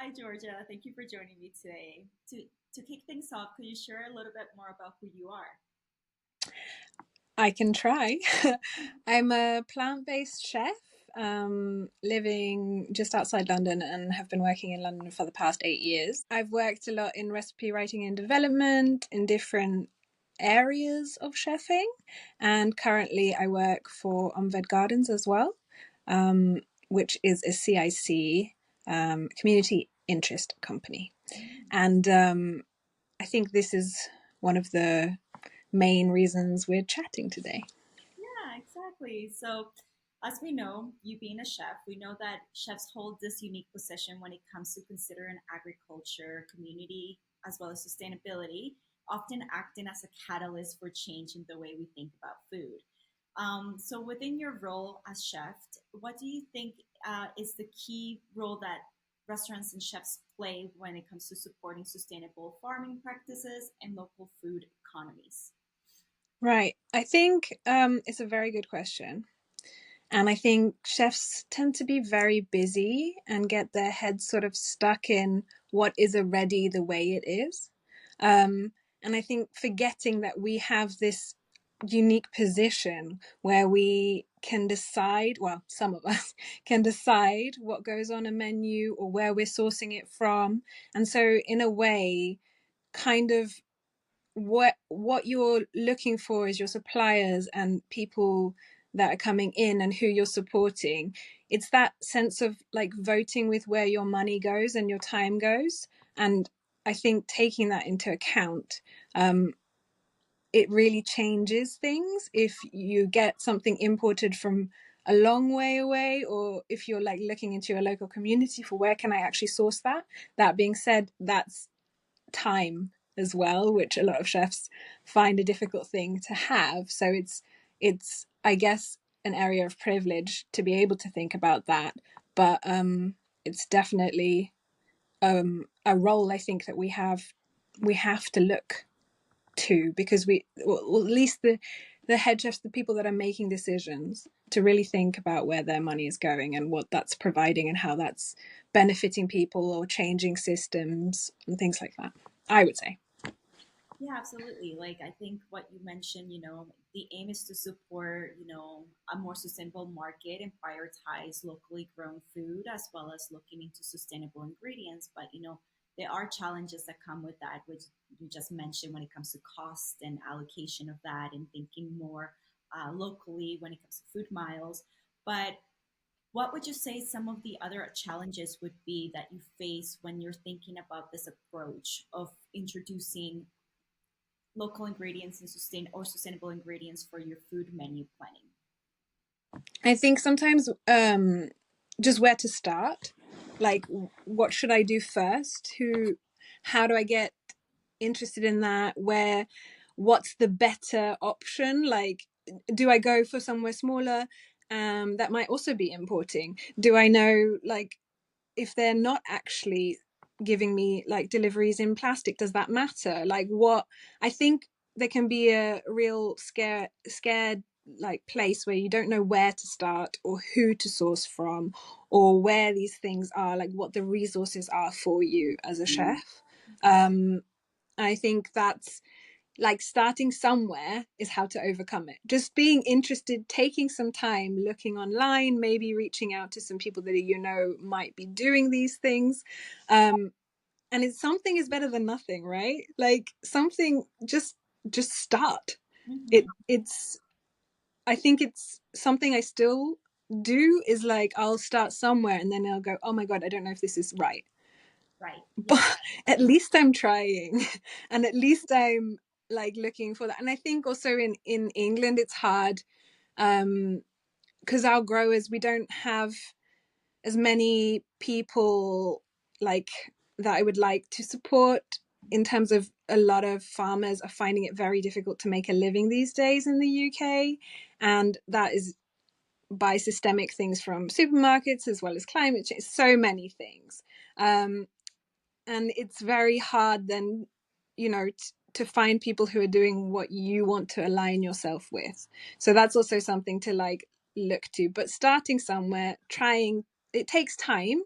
Hi, Georgia. Thank you for joining me today. To kick things off, could you share a little bit more about who you are? I can try. I'm a plant-based chef, living just outside London and have been working in London for the past 8 years. I've worked a lot in recipe writing and development in different areas of chefing, and currently I work for OmVed Gardens as well, um, which is a CIC community interest company. Mm. And I think this is one of the main reasons we're chatting today. Yeah, exactly. So, as we know, you being a chef, we know that chefs hold this unique position when it comes to considering agriculture, community, as well as sustainability, often acting as a catalyst for change in the way we think about food. So, within your role as chef, what do you think is the key role that restaurants and chefs play when it comes to supporting sustainable farming practices and local food economies? Right. I think it's a very good question. And I think chefs tend to be very busy and get their heads sort of stuck in what is already the way it is. And I think forgetting that we have this unique position where we can decide, well, some of us can decide what goes on a menu or where we're sourcing it from. And so, in a way, kind of what you're looking for is your suppliers and people that are coming in and who you're supporting. It's that sense of like voting with where your money goes and your time goes. And I think taking that into account, um, it really changes things if you get something imported from a long way away, or if you're like looking into your local community for where can I actually source that. That being said, that's time as well, which a lot of chefs find a difficult thing to have. So it's I guess an area of privilege to be able to think about that, but it's definitely a role I think that we have to look to, because well, at least the head chefs, the people that are making decisions, to really think about where their money is going and what that's providing and how that's benefiting people or changing systems and things like that, I would say. Yeah, absolutely. Like I think what you mentioned, the aim is to support, a more sustainable market and prioritize locally grown food as well as looking into sustainable ingredients. But there are challenges that come with that, which you just mentioned when it comes to cost and allocation of that, and thinking more locally when it comes to food miles. But what would you say some of the other challenges would be that you face when you're thinking about this approach of introducing local ingredients and sustainable ingredients for your food menu planning? I think sometimes just where to start, like what should I do first, how do I get interested in that, what's the better option, like do I go for somewhere smaller that might also be importing? Do I know, like, if they're not actually giving me like deliveries in plastic, does that matter? Like, what I think there can be a real scared like place where you don't know where to start or who to source from, or where these things are, like what the resources are for you as a chef. I think that's like starting somewhere is how to overcome it. Just being interested, taking some time, looking online, maybe reaching out to some people that might be doing these things. Um, and it's something is better than nothing, right? Like something, just start. Mm-hmm. It's I think it's something I still do, is like I'll start somewhere and then I'll go, oh my God, I don't know if this is right. Right. But Yeah. at least I'm trying, and at least I'm like looking for that. And I think also in England it's hard, because our growers, we don't have as many people like that I would like to support, in terms of a lot of farmers are finding it very difficult to make a living these days in the UK, and that is by systemic things from supermarkets as well as climate change, so many things. um, and it's very hard then, to find people who are doing what you want to align yourself with. So that's also something to like look to, but starting somewhere, trying, it takes time.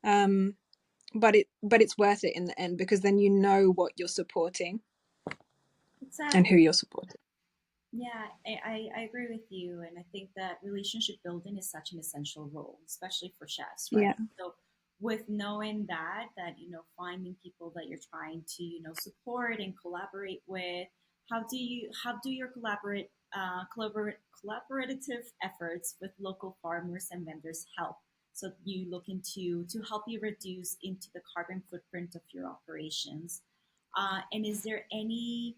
um but it's worth it in the end, because then you know what you're supporting and Exactly. who you're supporting. Yeah, I agree with you. And I think that relationship building is such an essential role, especially for chefs, Yeah. right? So with knowing that, finding people that you're trying to, support and collaborate with, how do your collaborative efforts with local farmers and vendors help? So you look into to help you reduce into the carbon footprint of your operations. And is there any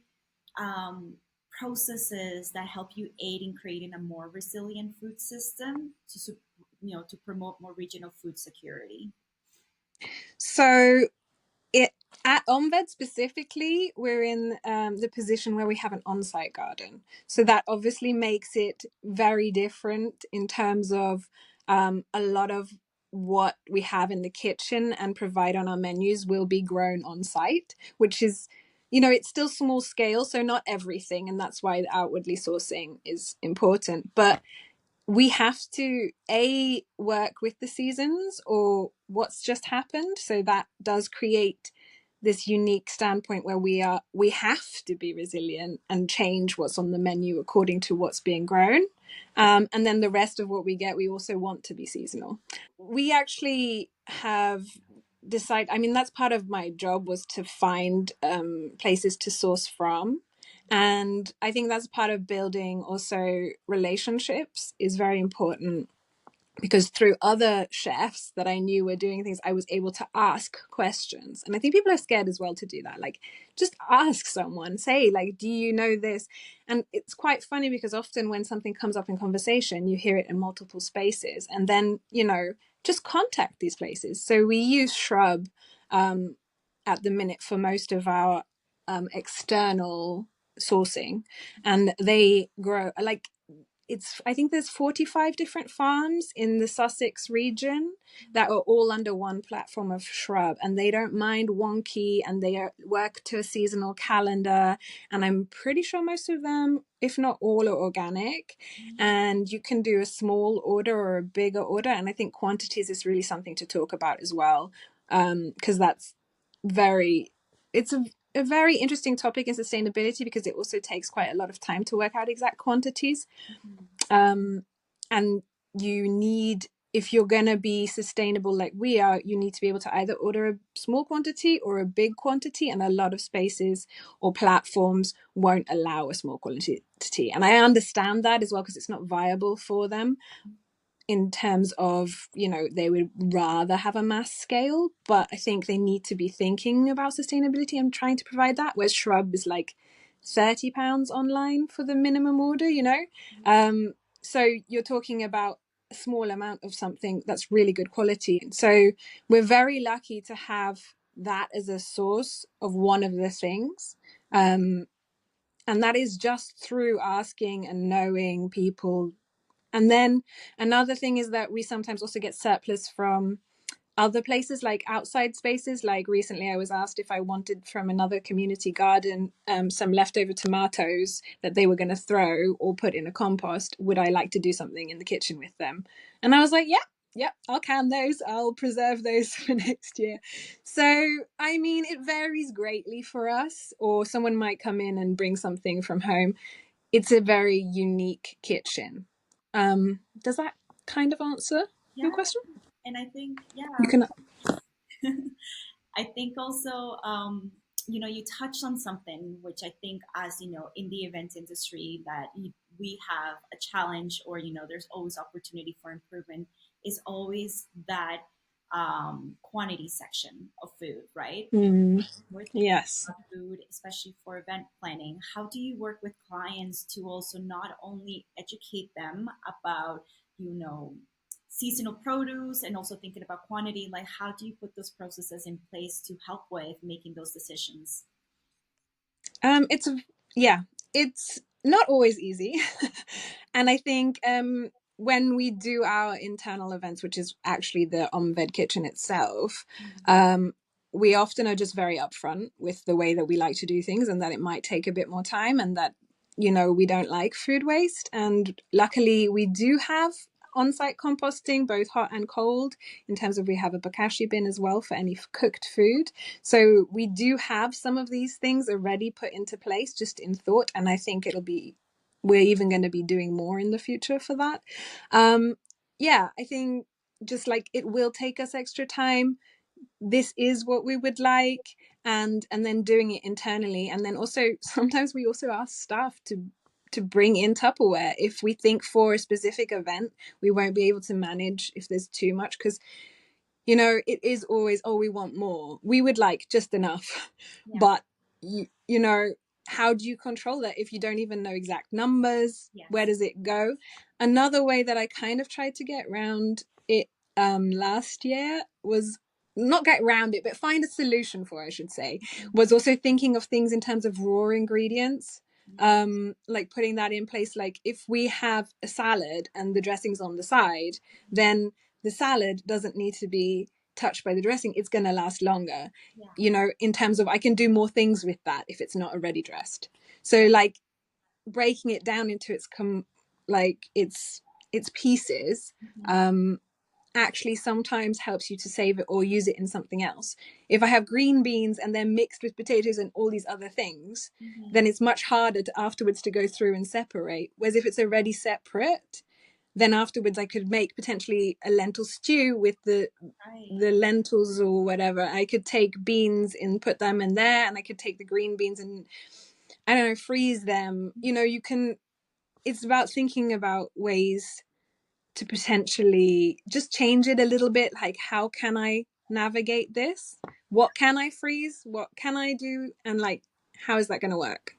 um, processes that help you aid in creating a more resilient food system to promote more regional food security? So it at OmVed specifically, we're in the position where we have an on-site garden. So that obviously makes it very different in terms of a lot of what we have in the kitchen and provide on our menus will be grown on site, which is, it's still small scale, so not everything. And that's why the outwardly sourcing is important. But we have to work with the seasons or what's just happened, so that does create this unique standpoint where we have to be resilient and change what's on the menu according to what's being grown, and then the rest of what we get, we also want to be seasonal. We actually have decided, I mean, that's part of my job, was to find places to source from. And I think that's part of building also relationships is very important, because through other chefs that I knew were doing things, I was able to ask questions. And I think people are scared as well to do that. Like, just ask someone, say, like, do you know this? And it's quite funny because often when something comes up in conversation, you hear it in multiple spaces. And then, just contact these places. So we use Shrub um, at the minute for most of our external sourcing. And they grow, like, I think there's 45 different farms in the Sussex region that are all under one platform of Shrub, and they don't mind wonky, and they work to a seasonal calendar, and I'm pretty sure most of them, if not all, are organic. And you can do a small order or a bigger order, and I think quantities is really something to talk about as well, because that's very it's a very interesting topic in sustainability, because it also takes quite a lot of time to work out exact quantities. Mhm. um, and you need, if you're going to be sustainable like we are, you need to be able to either order a small quantity or a big quantity, and a lot of spaces or platforms won't allow a small quantity. And I understand that as well, because it's not viable for them in terms of, they would rather have a mass scale. But I think they need to be thinking about sustainability and trying to provide that, whereas Shrub is like £30 online for the minimum order. So you're talking about a small amount of something that's really good quality. So we're very lucky to have that as a source of one of the things, and that is just through asking and knowing people. And then another thing is that we sometimes also get surplus from other places, like outside spaces. Like recently I was asked if I wanted from another community garden some leftover tomatoes that they were going to throw or put in a compost. Would I like to do something in the kitchen with them? And I was like, yeah, I'll can those, I'll preserve those for next year. So I mean, it varies greatly for us, or someone might come in and bring something from home. It's a very unique kitchen. Does that kind of answer your Yeah, question? and I think You yeah, can. I think also you touched on something which I think, as in the event industry, that we have a challenge, or there's always opportunity for improvement, is always that quantity section of food, right? Mm, We're thinking yes. about food, especially for event planning. How do you work with clients to also not only educate them about, you know, seasonal produce and also thinking about quantity? Like, how do you put those processes in place to help with making those decisions? It's yeah, it's not always easy, and I think when we do our internal events, which is actually the OmVed kitchen itself, Mhm. um, we often are just very upfront with the way that we like to do things, and that it might take a bit more time, and that we don't like food waste. And luckily, we do have on-site composting, both hot and cold, in terms of we have a bokashi bin as well for any cooked food. So we do have some of these things already put into place just in thought. And I think we're even going to be doing more in the future for that. Yeah, I think just like it will take us extra time. This is what we would like, and then doing it internally. And then also sometimes we also ask staff to bring in Tupperware if we think for a specific event we won't be able to manage if there's too much, because it is always, oh, we want more, we would like just enough. Yeah. But you know how do you control that if you don't even know exact numbers? Where Yes. does it go? Another way that I kind of tried to get around it last year was not get around it, but find a solution for, I should say, Mhm. was also thinking of things in terms of raw ingredients. Yeah. Like putting that in place, like if we have a salad and the dressing's on the side, then the salad doesn't need to be touched by the dressing, it's going to last longer. Yeah. In terms of I can do more things with that if it's not already dressed. So Yeah. like breaking it down into its pieces, Mhm. um actually sometimes helps you to save it or use it in something else. If I have green beans and they're mixed with potatoes and all these other things, Mhm. then it's much harder afterwards to go through and separate. Whereas if it's already separate, then afterwards I could make potentially a lentil stew with Right. the lentils or whatever. I could take beans and put them in there, and I could take the green beans and, I don't know, freeze them. You can, it's about thinking about ways to potentially just change it a little bit. Like, how can I navigate this? Yeah. What can I freeze? What can I do? And like, how is that going to work?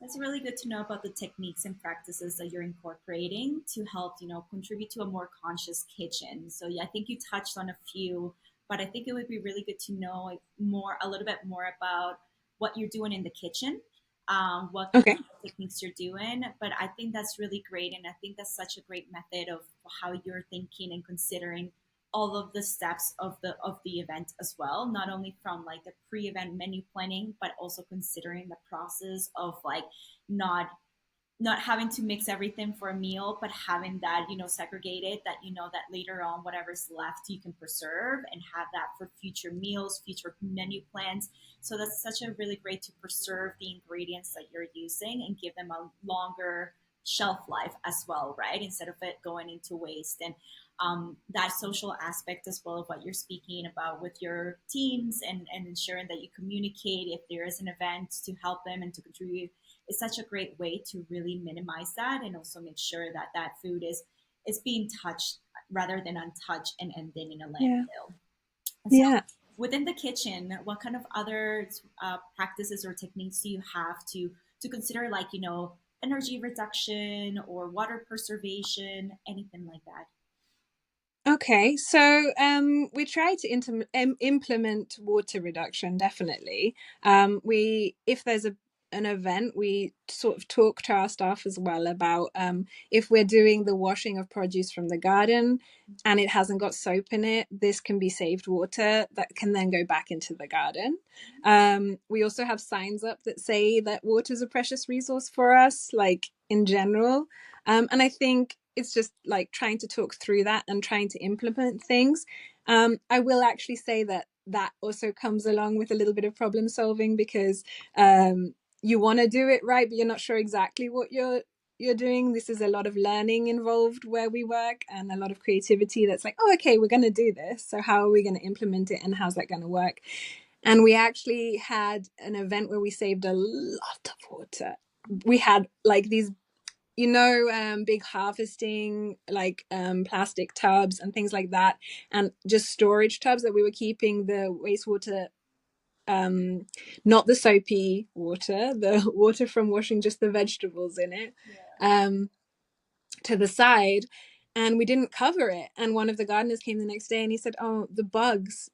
That's really good to know about the techniques and practices that you're incorporating to help, contribute to a more conscious kitchen. So yeah, I think you touched on a few, but I think it would be really good to know like, a little bit more about what you're doing in the kitchen, what kind Okay. of techniques you're doing. But I think that's really great, and I think that's such a great method of how you're thinking and considering all of the steps of the event as well, not only from like the pre-event menu planning, but also considering the process of like not not having to mix everything for a meal, but having that, segregated, that that later on whatever's left you can preserve and have that for future meals, future menu plans. So that's such a really great to preserve the ingredients that you're using and give them a longer shelf life as well, right? Instead of it going into waste. And that social aspect as well of what you're speaking about with your teams, and ensuring that you communicate if there is an event to help them and to contribute is such a great way to really minimize that, and also make sure that that food is being touched rather than untouched and ending in a Yeah. landfill. And so Yeah. within the kitchen, what kind of other practices or techniques do you have to consider, like energy reduction or water preservation, anything like that? Okay, so we try to implement water reduction, definitely. We, if there's an event, we sort of talk to our staff as well about if we're doing the washing of produce from the garden and it hasn't got soap in it, this can be saved water that can then go back into the garden. We also have signs up that say that water is a precious resource for us, like in general. And I think it's just like trying to talk through that and trying to implement things. I will actually say that that also comes along with a little bit of problem solving, because you want to do it right, but you're not sure exactly what you're doing. This is a lot of learning involved where we work, and a lot of creativity that's like, oh, okay, we're going to do this. So how are we going to implement it, and how's that going to work? And we actually had an event where we saved a lot of water. We had like these big harvesting, like plastic tubs and things like that, and just storage tubs that we were keeping the wastewater, um not the soapy water, the water from washing just the vegetables in it, Yeah. um to the side. And we didn't cover it, and one of the gardeners came the next day and he said, oh, the bugs,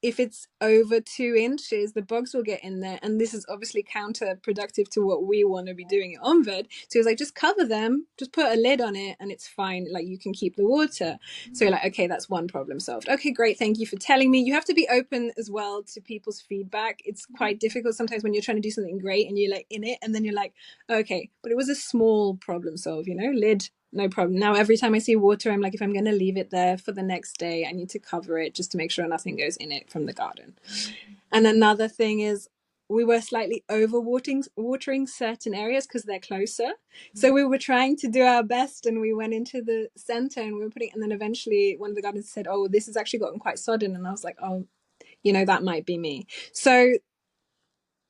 if it's over 2 inches, the bugs will get in there. And this is obviously counterproductive to what we want to be doing at OmVed. So he was like, just cover them, just put a lid on it, and it's fine. Like, you can keep the water. So you're like, okay, that's one problem solved. Okay, great. Thank you for telling me. You have to be open as well to people's feedback. It's quite difficult sometimes when you're trying to do something great and you're like in it, and then you're like, okay, but it was a small problem solve, lid no problem. Now, every time I see water, I'm like, if I'm going to leave it there for the next day, I need to cover it just to make sure nothing goes in it from the garden. And another thing is, we were slightly watering certain areas because they're closer. So we were trying to do our best, and we went into the center and we were putting, and then eventually one of the gardens said, "Oh, this has actually gotten quite sodden." And I was like, "Oh, that might be me." So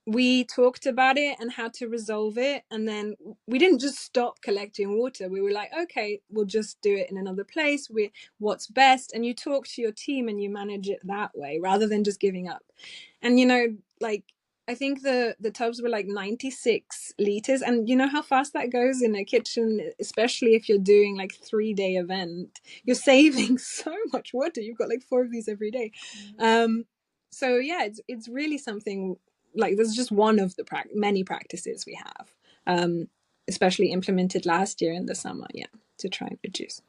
we talked about it and how to resolve it, and then we didn't just stop collecting water. We were like, okay, we'll just do it in another place. What's best, and you talk to your team and you manage it that way rather than just giving up. And like, I think the tubs were like 96 liters, and you know how fast that goes in a kitchen, especially if you're doing like 3-day event. You're saving so much water. You've got like 4 of these every day. So yeah, it's really something, like, there's just one of the many practices we have, especially implemented last year in the summer, yeah, to try and reduce.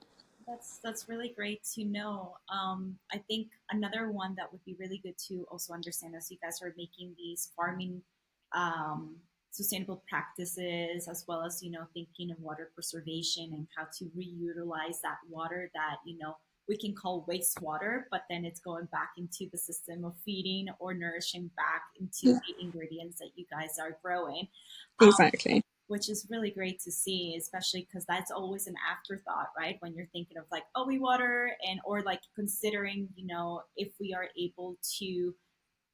That's really great to know. I think another one that would be really good to also understand as you guys are making these farming um, sustainable practices, as well as thinking of water preservation and how to reutilize that water that we can call wastewater, but then it's going back into the system of feeding or nourishing back into Yeah, the ingredients that you guys are growing. exactly. Which is really great to see, especially because that's always an afterthought, right? When you're thinking of like, oh, we water, and or like considering, if we are able to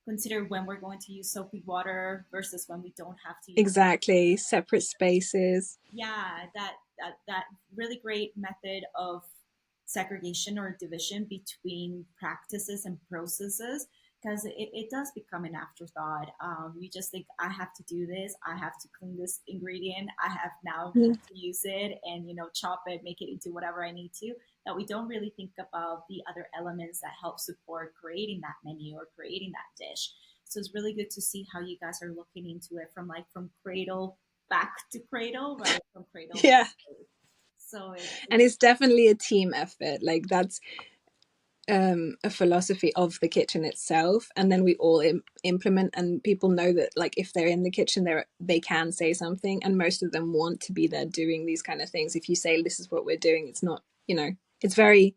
consider when we're going to use soapy water versus when we don't have to use. Exactly, separate spaces. Yeah, that really great method of segregation or division between practices and processes, because it does become an afterthought. You just think, I have to do this, I have to clean this ingredient, I have now Yeah, to use it and chop it, make it into whatever I need to, that we don't really think about the other elements that help support creating that menu or creating that dish. So it's really good to see how you guys are looking into it from cradle back to cradle rather from cradle to yeah. grave. So And it's definitely a team effort. Like, that's a philosophy of the kitchen itself, and then we all implement, and people know that, like, if they're in the kitchen, they can say something, and most of them want to be there doing these kind of things. If you say, this is what we're doing, it's not, it's very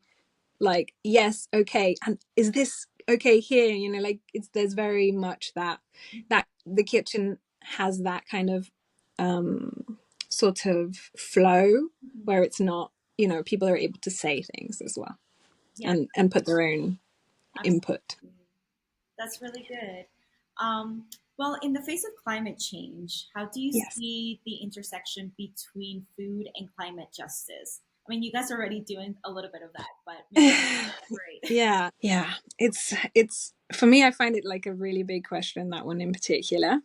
like, yes, okay, and is this okay here, like, there's very much that the kitchen has that kind of sort of flow, mhm, where it's not, people are able to say things as well, yeah, and put their own input. absolutely. That's really good. Um, well, in the face of climate change, how do you Yes. see the intersection between food and climate justice? I mean, you guys are already doing a little bit of that, but maybe elaborate. Yeah, it's for me, I find it like a really big question, that one in particular,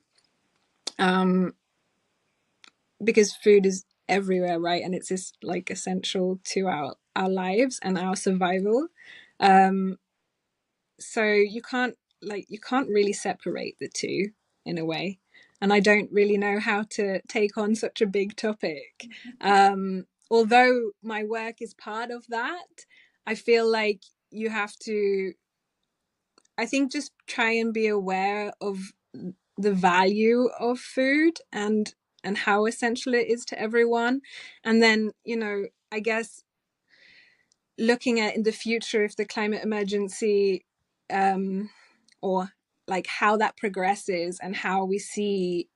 um because food is everywhere, right? And it's just like essential to our lives and our survival. um so you can't really separate the two, in a way. And I don't really know how to take on such a big topic. Although my work is part of that, I feel like you have to, I think, just try and be aware of the value of food, and how essential it is to everyone. And then, I guess, looking at in the future, if the climate emergency, um or like how that progresses, and how we see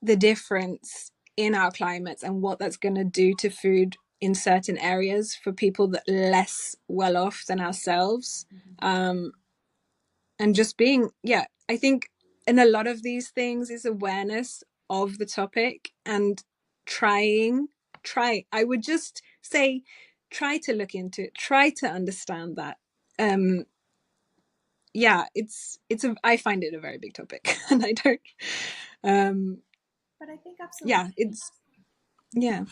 the difference in our climates, and what that's going to do to food in certain areas for people that less well off than ourselves. um and just being, yeah, I think in a lot of these things is awareness of the topic, and try I would just say, try to look into it, try to understand that. Yeah, I find it a very big topic, and I don't, um But I think absolutely. yeah, it's, yeah,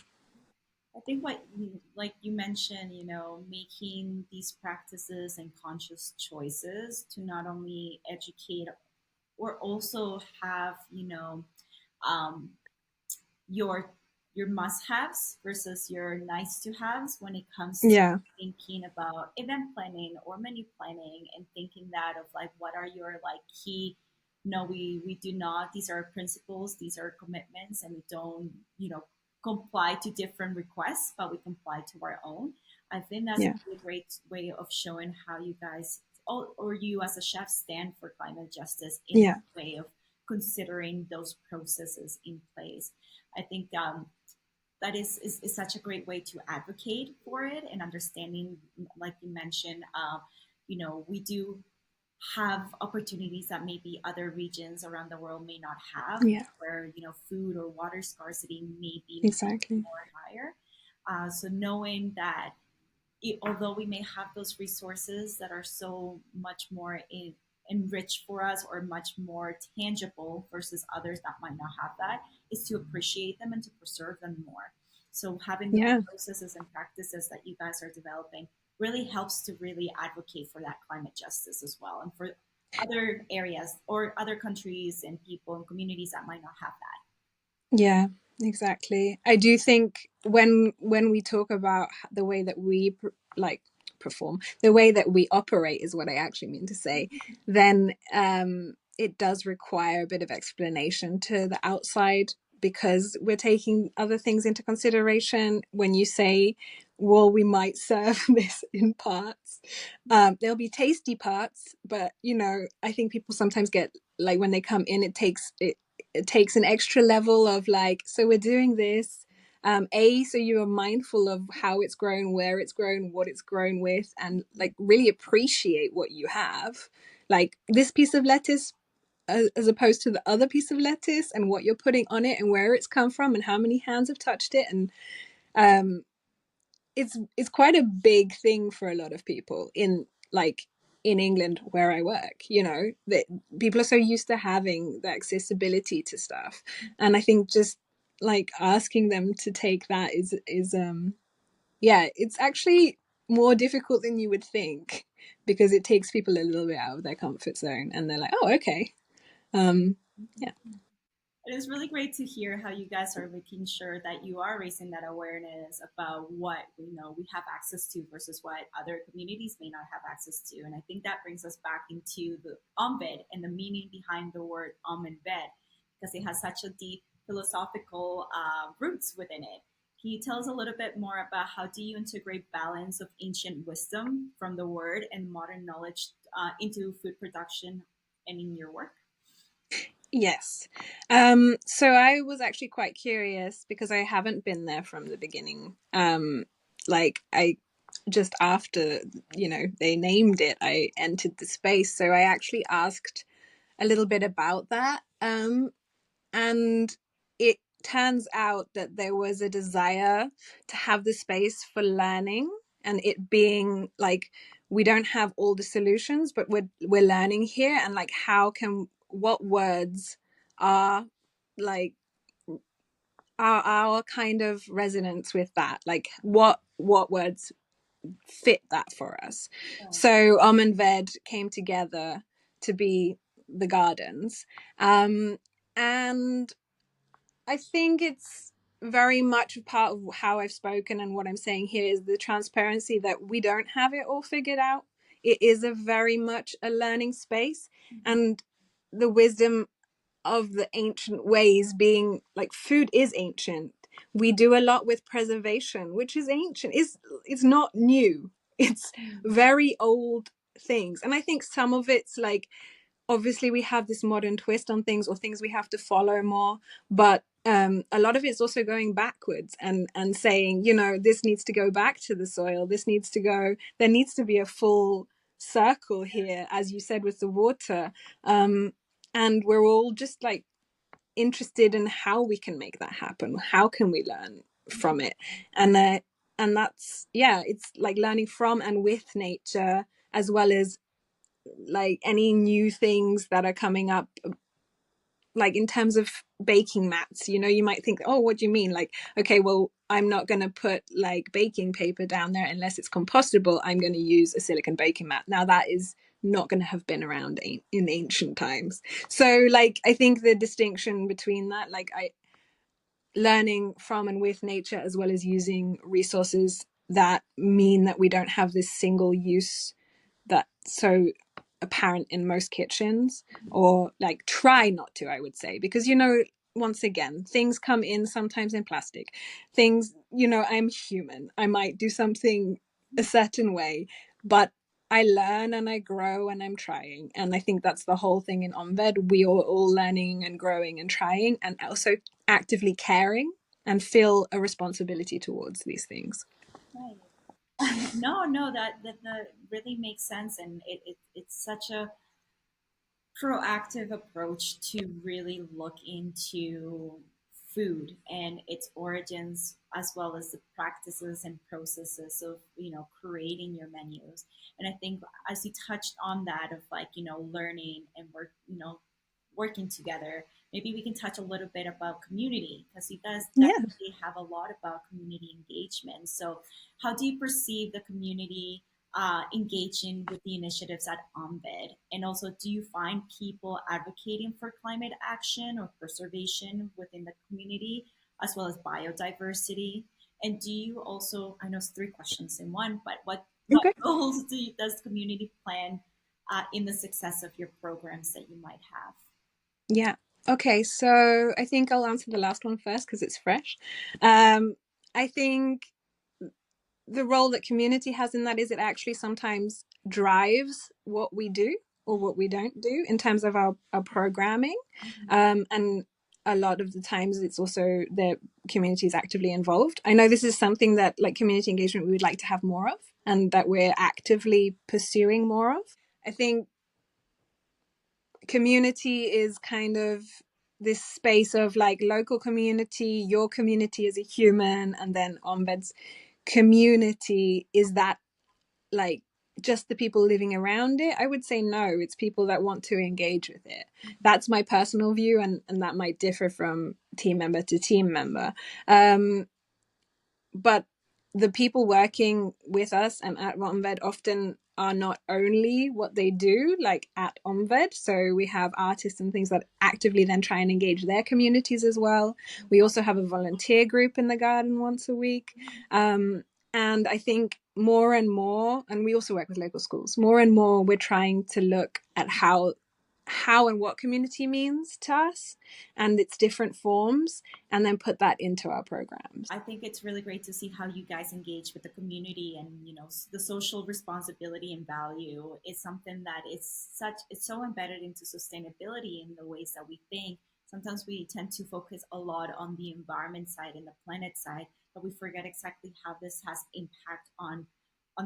I think what like you mentioned, making these practices and conscious choices to not only educate or also have, um, your your must-haves versus your nice-to-haves when it comes to yeah, thinking about event planning or menu planning, and thinking that of like, what are your like key, no, we do not, these are principles, these are commitments, and we don't comply to different requests, but we comply to our own. I think that's a Yeah. really great way of showing how you guys, or you as a chef, stand for climate justice in Yeah. that way of considering those processes in place. I think that is such a great way to advocate for it, and understanding, like you mentioned, we do have opportunities that maybe other regions around the world may not have, Yeah. where food or water scarcity may be Exactly. more higher. So knowing that although we may have those resources that are so much more enriched for us, or much more tangible versus others that might not have that, is to appreciate them and to preserve them more. So having those Yeah. processes and practices that you guys are developing really helps to really advocate for that climate justice as well, and for other areas or other countries and people and communities that might not have that. Yeah, exactly. I do think when we talk about the way that we like perform, the way that we operate is what I actually mean to say, then it does require a bit of explanation to the outside, because we're taking other things into consideration. When you say, well, we might serve this in parts, there'll be tasty parts, but I think people sometimes get, like, when they come in, it takes an extra level of, like, so we're doing this, so you are mindful of how it's grown, where it's grown, what it's grown with, and like really appreciate what you have, like this piece of lettuce, as opposed to the other piece of lettuce, and what you're putting on it and where it's come from and how many hands have touched it. And um it's quite a big thing for a lot of people in, like, in England where I work, that people are so used to having the accessibility to stuff. And I think just like asking them to take that is yeah, it's actually more difficult than you would think, because it takes people a little bit out of their comfort zone, and they're like, oh, okay. Yeah. It is really great to hear how you guys are making sure that you are raising that awareness about what we know we have access to versus what other communities may not have access to. And I think that brings us back into the OmVed and the meaning behind the word Om and Ved, because it has such a deep philosophical roots within it. Can you tell us a little bit more about how do you integrate balance of ancient wisdom from the word and modern knowledge into food production and in your work? Yes. So I was actually quite curious, because I haven't been there from the beginning. Like, I just after, they named it, I entered the space. So I actually asked a little bit about that. And it turns out that there was a desire to have the space for learning, and it being like, we don't have all the solutions, but we're learning here, and like, what words are, like, are our kind of resonance with that, like what words fit that for us. So and Ved came together to be the gardens. And I think it's very much a part of how I've spoken, and what I'm saying here is the transparency that we don't have it all figured out. It is a very much a learning space, and the wisdom of the ancient ways being, like, food is ancient. We do a lot with preservation, which is ancient. It's not new. It's very old things. And I think some of it's like, obviously we have this modern twist on things, or things we have to follow more, but a lot of it's also going backwards, and saying, this needs to go back to the soil, there needs to be a full circle here, as you said, with the water. And we're all just, like, interested in how we can make that happen, how can we learn from it. And that's, yeah, it's like learning from and with nature, as well as, like, any new things that are coming up, like in terms of baking mats. You might think, oh, what do you mean? Like, okay, well, I'm not going to put, like, baking paper down there unless it's compostable. I'm going to use a silicone baking mat. Now, that is not going to have been around in ancient times. So, like, I think the distinction between that, like, I learning from and with nature, as well as using resources that mean that we don't have this single use that's so apparent in most kitchens, or like try not to, I would say, because once again, things come in sometimes in plastic. Things, you know, I'm human. I might do something a certain way, but I learn and I grow and I'm trying. And I think that's the whole thing in OmVed. We are all learning and growing and trying, and also actively caring and feel a responsibility towards these things. Right. No, no, that really makes sense, and it's such a proactive approach to really look into food and its origins, as well as the practices and processes of, creating your menus. And I think, as you touched on that, of like, learning and working together, maybe we can touch a little bit about community, because you guys Yeah. definitely have a lot about community engagement. So how do you perceive the community engaging with the initiatives at OmVed? And also, do you find people advocating for climate action or preservation within the community, as well as biodiversity? And do you also, I know it's three questions in one, but what Okay. goals does the community plan in the success of your programs that you might have? Yeah. Okay. So I think I'll answer the last one first because it's fresh. Um, I think the role that community has in that is it actually sometimes drives what we do or what we don't do in terms of our programming. Mhm. And a lot of the times it's also the community is actively involved. I know this is something that, like, community engagement, we would like to have more of and that we're actively pursuing more of. I think community is kind of this space of like local community, your community as a human, and then OmVed's community is that, like, just the people living around it. I would say no, it's people that want to engage with it. That's my personal view, and that might differ from team member to team member. But the people working with us and at OmVed often are not only what they do, like at OmVed. So we have artists and things that actively then try and engage their communities as well. We also have a volunteer group in the garden once a week. And I think more and more, and we also work with local schools, more and more we're trying to look at how and what community means to us and its different forms, and then put that into our programs. I think it's really great to see how you guys engage with the community, and the social responsibility and value is something that it's so embedded into sustainability in the ways that we think. Sometimes we tend to focus a lot on the environment side and the planet side, but we forget exactly how this has impact on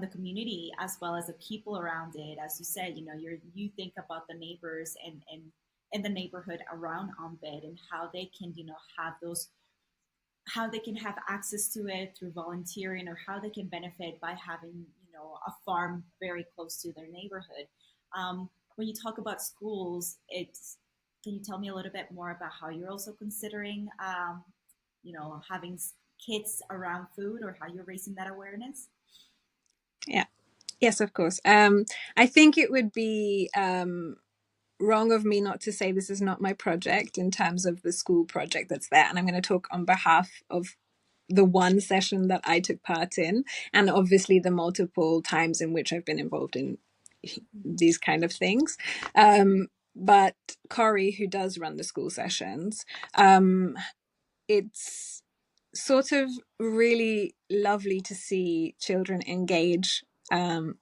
the community as well as the people around it. As you said, you think about the neighbors and the neighborhood around OmVed, and how they can have those how they can have access to it through volunteering, or how they can benefit by having a farm very close to their neighborhood. When you talk about schools, it's can you tell me a little bit more about how you're also considering having kids around food, or how you're raising that awareness? Yeah. Yes, of course. I think it would be wrong of me not to say this is not my project in terms of the school project that's there. And I'm going to talk on behalf of the one session that I took part in, and obviously the multiple times in which I've been involved in these kind of things. But Corey, who does run the school sessions, it's sort of really lovely to see children engage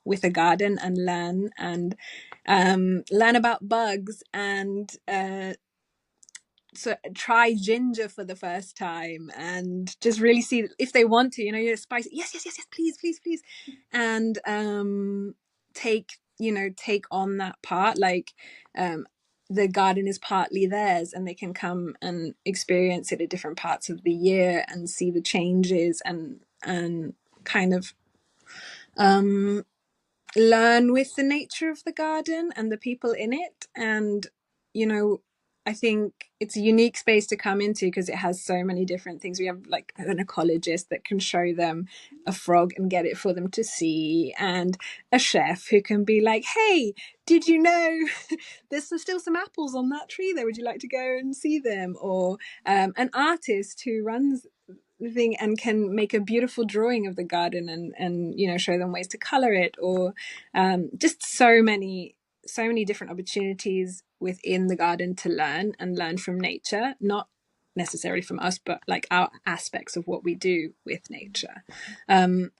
with a garden and learn about bugs and so try ginger for the first time and just really see if they want to, you're spicy. Yes, yes, yes, yes, please, please, please. And take on that part, like the garden is partly theirs, and they can come and experience it at different parts of the year and see the changes and kind of um learn with the nature of the garden and the people in it. And you know I think it's a unique space to come into because it has so many different things. We have like an ecologist that can show them a frog and get it for them to see, and a chef who can be like, hey, did you know there's still some apples on that tree there, would you like to go and see them? Or an artist who runs thing and can make a beautiful drawing of the garden and show them ways to color it, or just so many different opportunities within the garden to learn from nature, not necessarily from us, but like our aspects of what we do with nature. Um,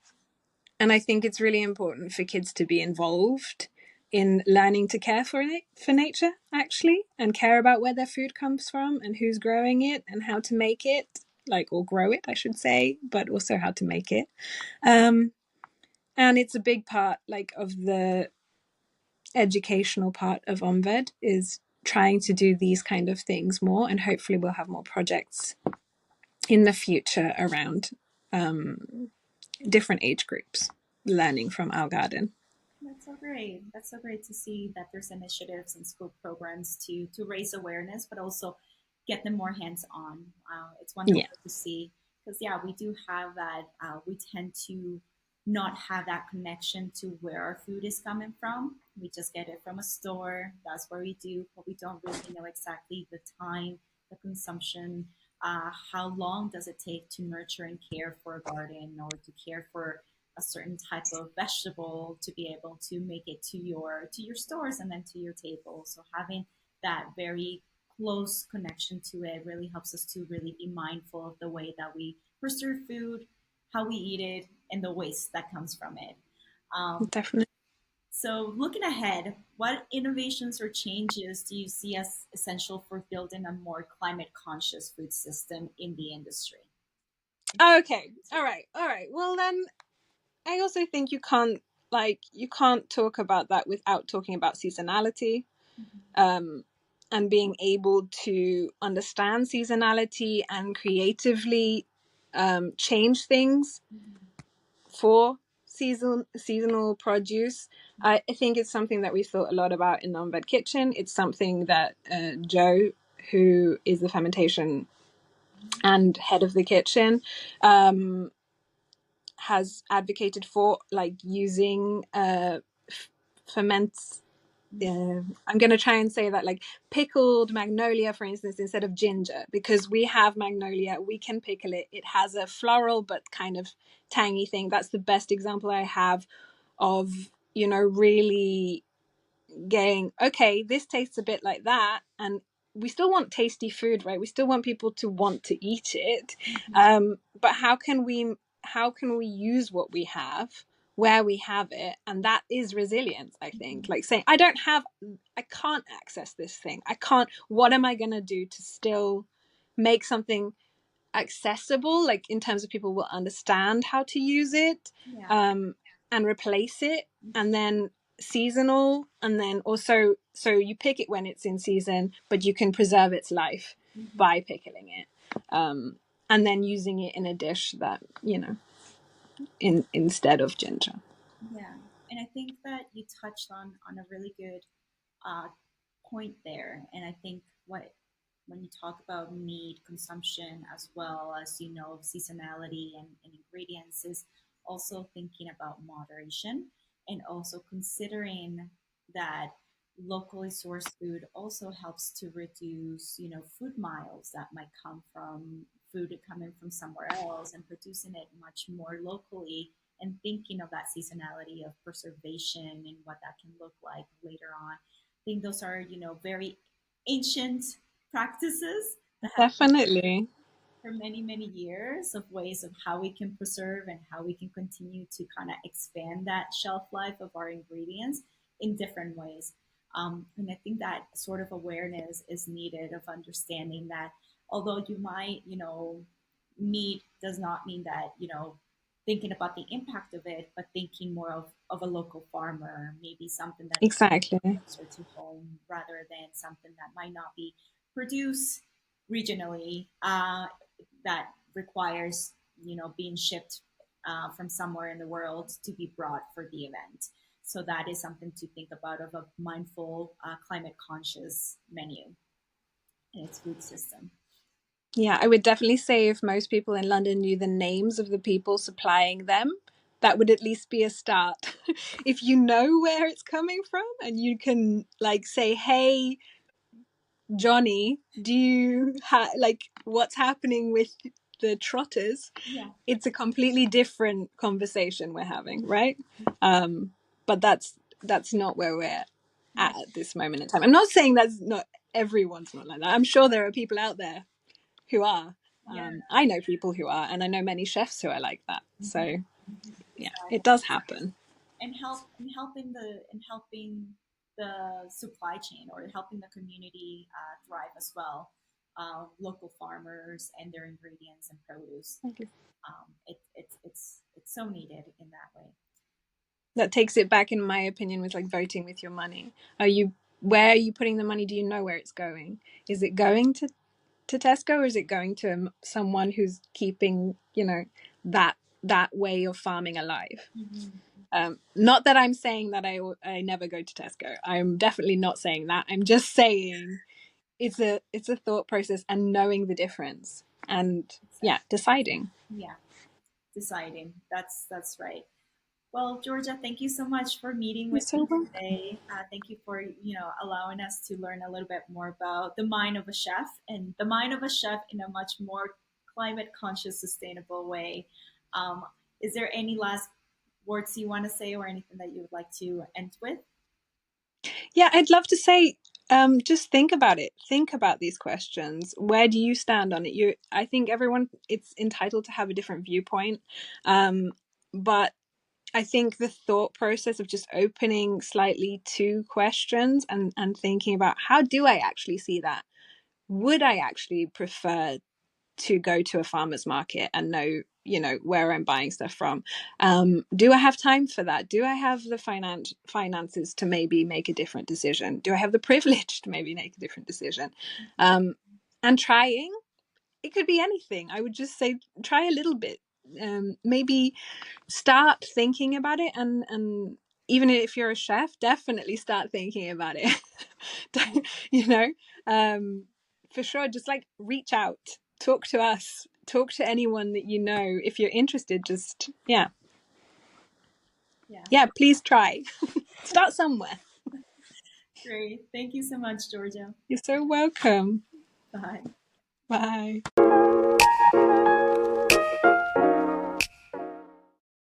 and I think it's really important for kids to be involved in learning to care for nature, actually, and care about where their food comes from and who's growing it and how to make it, like, or grow it, I should say, but also how to make it. Um, and it's a big part, like, of the educational part of OmVed is trying to do these kind of things more, and hopefully we'll have more projects in the future around different age groups learning from our garden. That's so great. That's so great to see that there's initiatives and school programs to raise awareness, but also get them more hands on. It's Yeah, wonderful to see because yeah, we do have that. We tend to not have that connection to where our food is coming from. We just get it from a store. That's where we do, but we don't really know exactly the time, the consumption, how long does it take to nurture and care for a garden or to care for a certain type of vegetable to be able to make it to your stores and then to your table. So having that very close connection to it really helps us to really be mindful of the way that we preserve food, how we eat it, and the waste that comes from it. Um, definitely. so looking ahead, what innovations or changes do you see as essential for building a more climate conscious food system in the industry? Okay, all right. Well, then I also think you can't talk about that without talking about seasonality. Mm-hmm. Um, and being able to understand seasonality and creatively change things Mm-hmm. for seasonal produce. I think it's something that we've thought a lot about in OmVed Kitchen. It's something that Joe, who is the fermentation and head of the kitchen, um, has advocated for, like using ferments. I'm going to try and say that, like pickled magnolia, for instance, instead of ginger, because we have magnolia, we can pickle it. It has a floral but kind of tangy thing. That's the best example I have of, really going, okay, this tastes a bit like that. And we still want tasty food, right? We still want people to want to eat it. Mm-hmm. But how can we use what we have where we have it? And that is resilience, I think. Like saying, I can't access this thing. I can't, what am I going to do to still make something accessible, like in terms of people will understand how to use it, Yeah. um, and replace it, and Mm-hmm. then seasonal, and then also so you pick it when it's in season, but you can preserve its life Mm-hmm. by pickling it, and then using it in a dish that instead of ginger. Yeah, and I think that you touched on a really good uh, point there. And I think what when you talk about meat consumption as well as seasonality and ingredients is also thinking about moderation and also considering that locally sourced food also helps to reduce food miles that might come from food coming from somewhere else and producing it much more locally and thinking of that seasonality of preservation and what that can look like later on. I think those are, very ancient practices that have been Definitely. for many, many years of ways of how we can preserve and how we can continue to kind of expand that shelf life of our ingredients in different ways. And I think that sort of awareness is needed of understanding that although you might, meat does not mean that, thinking about the impact of it, but thinking more of a local farmer, maybe something that is Exactly. closer to home rather than something that might not be produced regionally that requires being shipped from somewhere in the world to be brought for the event. So that is something to think about of a mindful, climate conscious menu in its food system. Yeah, I would definitely say if most people in London knew the names of the people supplying them, that would at least be a start. If you know where it's coming from and you can like say, "Hey, Johnny, do you like what's happening with the trotters?" Yeah. It's a completely different conversation we're having, right? Um, but that's not where we're Yeah. at this moment in time. I'm not saying that's not everyone's not like that. I'm sure there are people out there who are. Yeah. I know people who are, and I know many chefs who are like that. Hmm. So yeah, it Exactly. does happen. And helping the supply chain or helping the community thrive as well. Local farmers and their ingredients and produce. It's so needed in that way. That takes it back, in my opinion, with like voting with your money. Are you Where are you putting the money? Do you know where it's going? Is it going to Tesco, or is it going to someone who's keeping, that that way of farming alive? Mm-hmm. Not that I'm saying that I never go to Tesco. I'm definitely not saying that. I'm just saying it's a thought process and knowing the difference and yeah, Exactly. deciding. Yeah, deciding. That's right. Well, Georgia, thank you so much for meeting You're with so me welcome. today. Thank you for allowing us to learn a little bit more about the mind of a chef and the mind of a chef in a much more climate conscious, sustainable way. Um, is there any last words you want to say or anything that you would like to end with? Yeah, I'd love to say, just think about it. Think about these questions. Where do you stand on it? I think everyone it's entitled to have a different viewpoint, but I think the thought process of just opening slightly to questions and thinking about how do I actually see that? Would I actually prefer to go to a farmer's market and know, where I'm buying stuff from? Do I have time for that? Do I have the finances to maybe make a different decision? Do I have the privilege to maybe make a different decision? And trying, it could be anything. I would just say try a little bit. Maybe start thinking about it, and even if you're a chef, definitely start thinking about it. you know for sure, just like reach out, talk to us, talk to anyone that you know. If you're interested, just Yeah, yeah, please try. Start somewhere. great. Thank you so much, Georgia. You're so welcome. Bye. Bye.